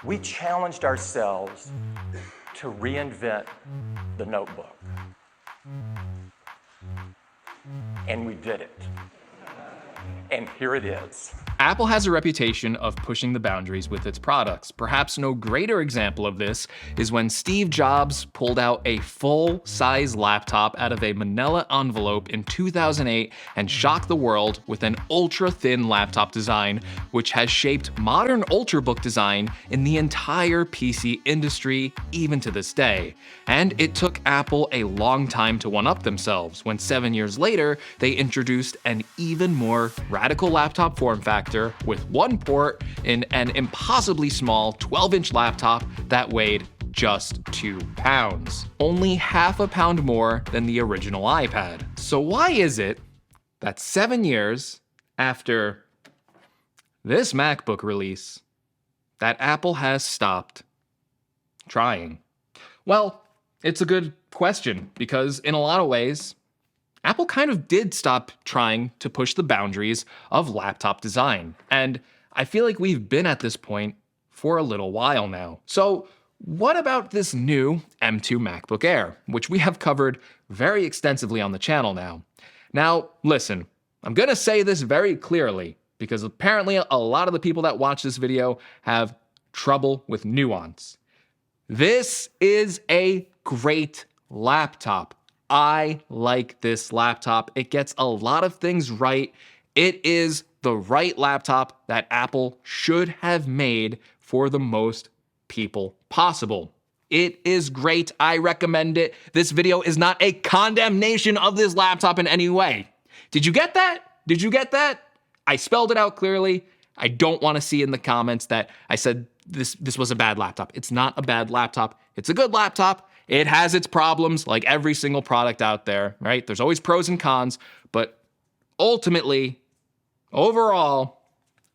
We challenged ourselves to reinvent the notebook. And we did it. And here it is. Apple has a reputation of pushing the boundaries with its products. Perhaps no greater example of this is when Steve Jobs pulled out a full-size laptop out of a manila envelope in 2008 and shocked the world with an ultra-thin laptop design, which has shaped modern ultrabook design in the entire PC industry, even to this day. And it took Apple a long time to one-up themselves, when 7 years later, they introduced an even more radical laptop form factor with one port in an impossibly small 12-inch laptop that weighed just 2 pounds. Only half a pound more than the original iPad. So why is it that 7 years after this MacBook release, that Apple has stopped trying? Well, it's a good question, because in a lot of ways, Apple kind of did stop trying to push the boundaries of laptop design. And I feel like we've been at this point for a little while now. So what about this new M2 MacBook Air, which we have covered very extensively on the channel now? Now, listen, I'm gonna say this very clearly, because apparently a lot of the people that watch this video have trouble with nuance. This is a great laptop. I like this laptop. It gets a lot of things right. It is the right laptop that Apple should have made for the most people possible. It is great. I recommend it. This video is not a condemnation of this laptop in any way. Did you get that? Did you get that? I spelled it out clearly. I don't want to see in the comments that I said this was a bad laptop. It's not a bad laptop. It's a good laptop. It has its problems like every single product out there, right? There's always pros and cons, but ultimately, overall,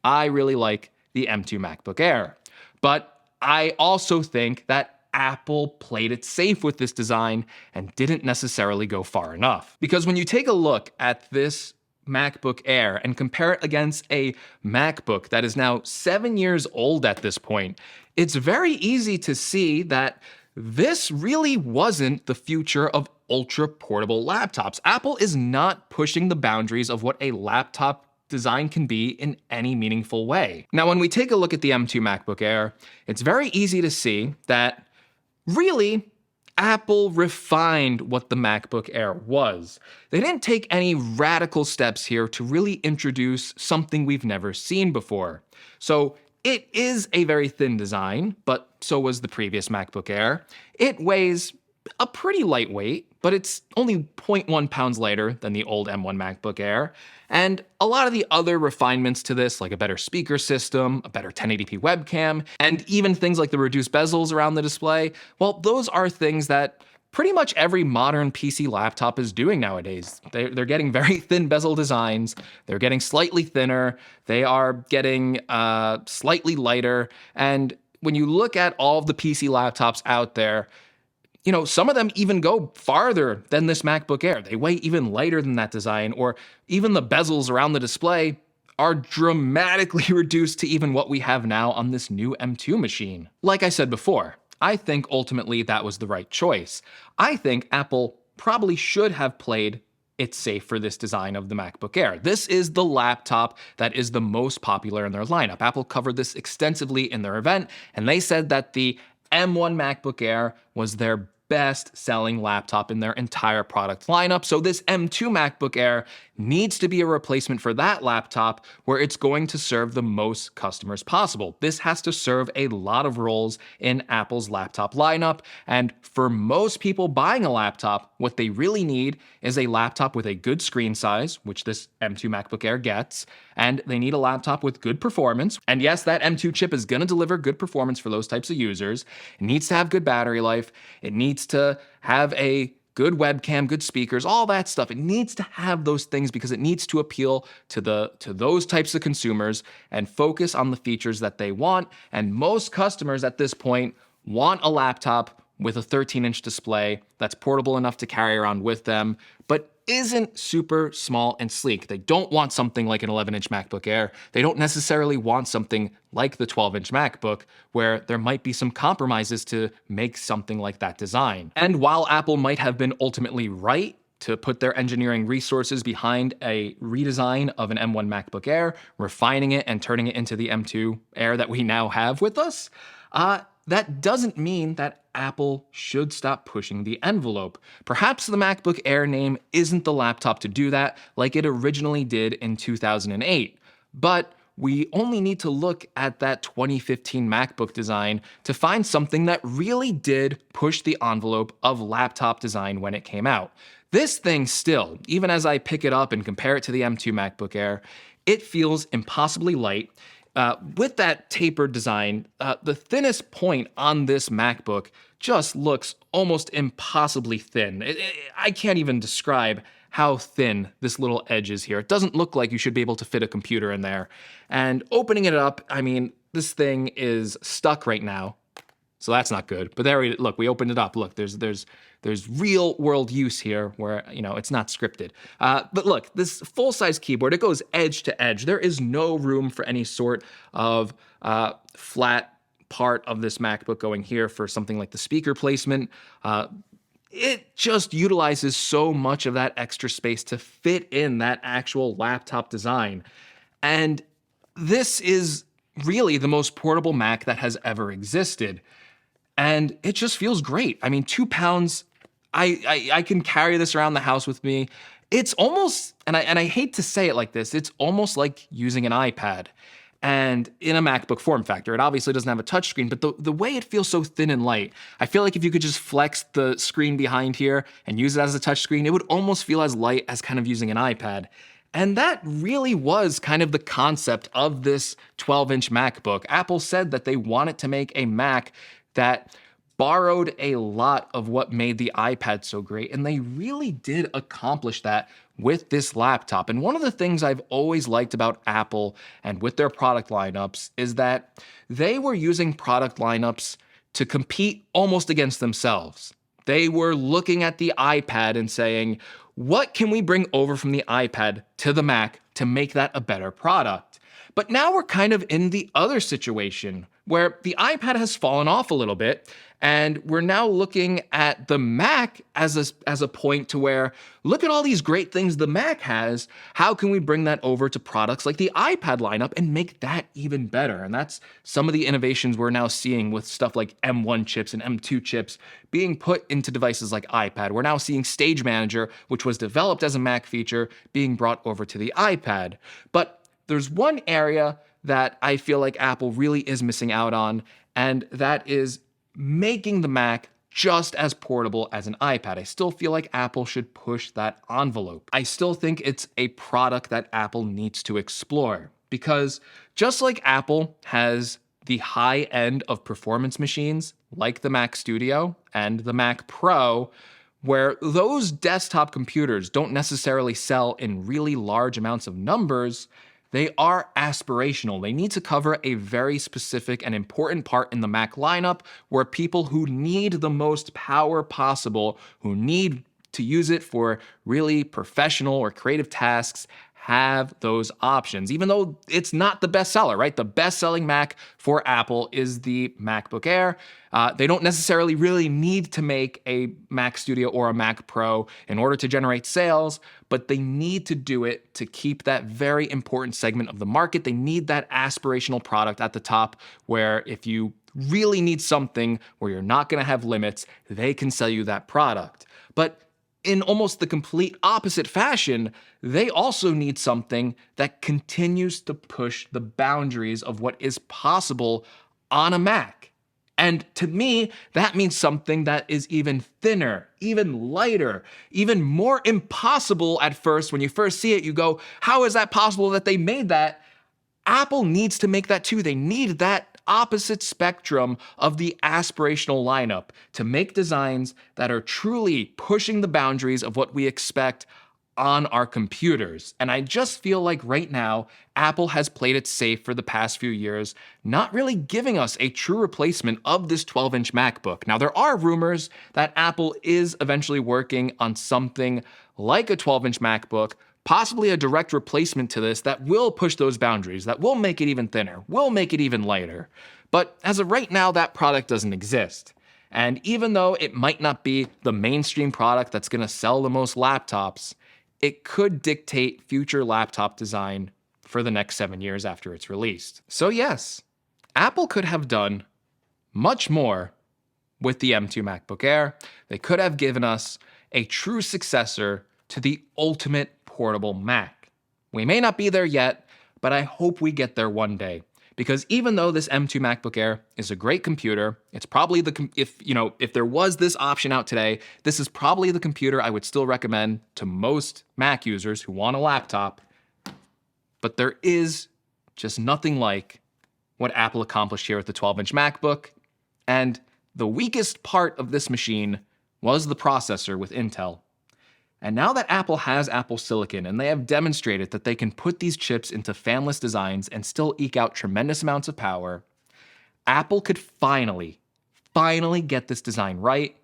I really like the M2 MacBook Air. But I also think that Apple played it safe with this design and didn't necessarily go far enough. Because when you take a look at this MacBook Air and compare it against a MacBook that is now 7 years old at this point, it's very easy to see that this really wasn't the future of ultra-portable laptops. Apple is not pushing the boundaries of what a laptop design can be in any meaningful way. Now, when we take a look at the M2 MacBook Air, it's very easy to see that really Apple refined what the MacBook Air was. They didn't take any radical steps here to really introduce something we've never seen before. So it is a very thin design, but so was the previous MacBook Air. It weighs a pretty lightweight, but it's only 0.1 pounds lighter than the old M1 MacBook Air. And a lot of the other refinements to this, like a better speaker system, a better 1080p webcam, and even things like the reduced bezels around the display, well, those are things that pretty much every modern PC laptop is doing nowadays. They're getting very thin bezel designs, they're getting slightly thinner, they are getting slightly lighter, and when you look at all of the PC laptops out there, you know, some of them even go farther than this MacBook Air. They weigh even lighter than that design, or even the bezels around the display are dramatically reduced to even what we have now on this new M2 machine. Like I said before, I think ultimately that was the right choice. I think Apple probably should have played it safe for this design of the MacBook Air. This is the laptop that is the most popular in their lineup. Apple covered this extensively in their event, and they said that the M1 MacBook Air was their best-selling laptop in their entire product lineup. So this M2 MacBook Air needs to be a replacement for that laptop where it's going to serve the most customers possible. This has to serve a lot of roles in Apple's laptop lineup, and for most people buying a laptop, what they really need is a laptop with a good screen size, which this M2 MacBook Air gets, and they need a laptop with good performance. And yes, that M2 chip is going to deliver good performance for those types of users. It needs to have good battery life. It needs to have a good webcam, good speakers, all that stuff. It needs to have those things because it needs to appeal to those types of consumers and focus on the features that they want. And most customers at this point want a laptop with a 13-inch display that's portable enough to carry around with them, but isn't super small and sleek. They don't want something like an 11-inch MacBook Air. They don't necessarily want something like the 12-inch MacBook, where there might be some compromises to make something like that design. And while Apple might have been ultimately right to put their engineering resources behind a redesign of an M1 MacBook Air, refining it and turning it into the M2 Air that we now have with us, that doesn't mean that Apple should stop pushing the envelope. Perhaps the MacBook Air name isn't the laptop to do that like it originally did in 2008, but we only need to look at that 2015 MacBook design to find something that really did push the envelope of laptop design when it came out. This thing still, even as I pick it up and compare it to the M2 MacBook Air, it feels impossibly light. With that tapered design, the thinnest point on this MacBook just looks almost impossibly thin. I can't even describe how thin this little edge is here. It doesn't look like you should be able to fit a computer in there. And opening it up, I mean, this thing is stuck right now. So that's not good. But there we opened it up. Look, there's real world use here where, it's not scripted. But look, this full-size keyboard, it goes edge to edge. There is no room for any sort of flat part of this MacBook going here for something like the speaker placement. It just utilizes so much of that extra space to fit in that actual laptop design. And this is really the most portable Mac that has ever existed. And it just feels great. I mean, 2 pounds, I can carry this around the house with me. It's almost, and I hate to say it like this, it's almost like using an iPad. And in a MacBook form factor, it obviously doesn't have a touchscreen, but the way it feels so thin and light, I feel like if you could just flex the screen behind here and use it as a touchscreen, it would almost feel as light as kind of using an iPad. And that really was kind of the concept of this 12-inch MacBook. Apple said that they wanted to make a Mac that borrowed a lot of what made the iPad so great, and they really did accomplish that with this laptop. And one of the things I've always liked about Apple and with their product lineups is that they were using product lineups to compete almost against themselves. They were looking at the iPad and saying, what can we bring over from the iPad to the Mac to make that a better product? But now we're kind of in the other situation where the iPad has fallen off a little bit, and we're now looking at the Mac as a point to where, look at all these great things the Mac has, how can we bring that over to products like the iPad lineup and make that even better? And that's some of the innovations we're now seeing with stuff like M1 chips and M2 chips being put into devices like iPad. We're now seeing Stage Manager, which was developed as a Mac feature, being brought over to the iPad. But there's one area that I feel like Apple really is missing out on, and that is making the Mac just as portable as an iPad. I still feel like Apple should push that envelope. I still think it's a product that Apple needs to explore, because just like Apple has the high end of performance machines like the Mac Studio and the Mac Pro, where those desktop computers don't necessarily sell in really large amounts of numbers, they are aspirational. They need to cover a very specific and important part in the Mac lineup where people who need the most power possible, who need to use it for really professional or creative tasks, have those options, even though it's not the best seller, right? The best-selling Mac for Apple is the MacBook Air. They don't necessarily really need to make a Mac Studio or a Mac Pro in order to generate sales, but they need to do it to keep that very important segment of the market. They need that aspirational product at the top where if you really need something where you're not going to have limits, they can sell you that product. But in almost the complete opposite fashion, they also need something that continues to push the boundaries of what is possible on a Mac. And to me, that means something that is even thinner, even lighter, even more impossible at first. When you first see it, you go, how is that possible that they made that? Apple needs to make that too. They need that opposite spectrum of the aspirational lineup to make designs that are truly pushing the boundaries of what we expect on our computers. And I just feel like right now, Apple has played it safe for the past few years, not really giving us a true replacement of this 12-inch MacBook. Now, there are rumors that Apple is eventually working on something like a 12-inch MacBook, possibly a direct replacement to this that will push those boundaries, that will make it even thinner, will make it even lighter. But as of right now, that product doesn't exist. And even though it might not be the mainstream product that's gonna sell the most laptops, it could dictate future laptop design for the next 7 years after it's released. So yes, Apple could have done much more with the M2 MacBook Air. They could have given us a true successor to the ultimate portable Mac. We may not be there yet, but I hope we get there one day. Because even though this M2 MacBook Air is a great computer, it's probably if there was this option out today, this is probably the computer I would still recommend to most Mac users who want a laptop. But there is just nothing like what Apple accomplished here with the 12-inch MacBook. And the weakest part of this machine was the processor with Intel. And now that Apple has Apple Silicon and they have demonstrated that they can put these chips into fanless designs and still eke out tremendous amounts of power, Apple could finally get this design right,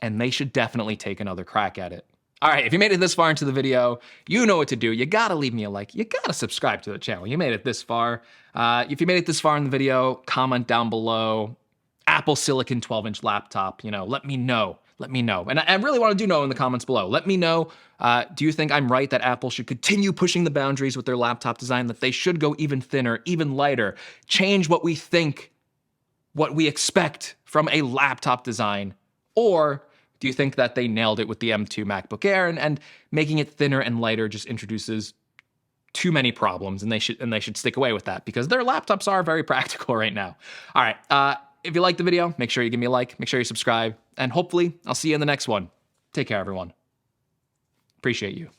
and they should definitely take another crack at it. All right, if you made it this far into the video, you know what to do. You gotta leave me a like. You gotta subscribe to the channel. You made it this far. If you made it this far in the video, comment down below, Apple Silicon 12-inch laptop, let me know. Let me know. And I really want to know in the comments below. Let me know, do you think I'm right that Apple should continue pushing the boundaries with their laptop design, that they should go even thinner, even lighter, change what we think, what we expect from a laptop design? Or do you think that they nailed it with the M2 MacBook Air and making it thinner and lighter just introduces too many problems and they should stick away with that because their laptops are very practical right now? All right. If you liked the video, make sure you give me a like, make sure you subscribe, and hopefully I'll see you in the next one. Take care, everyone. Appreciate you.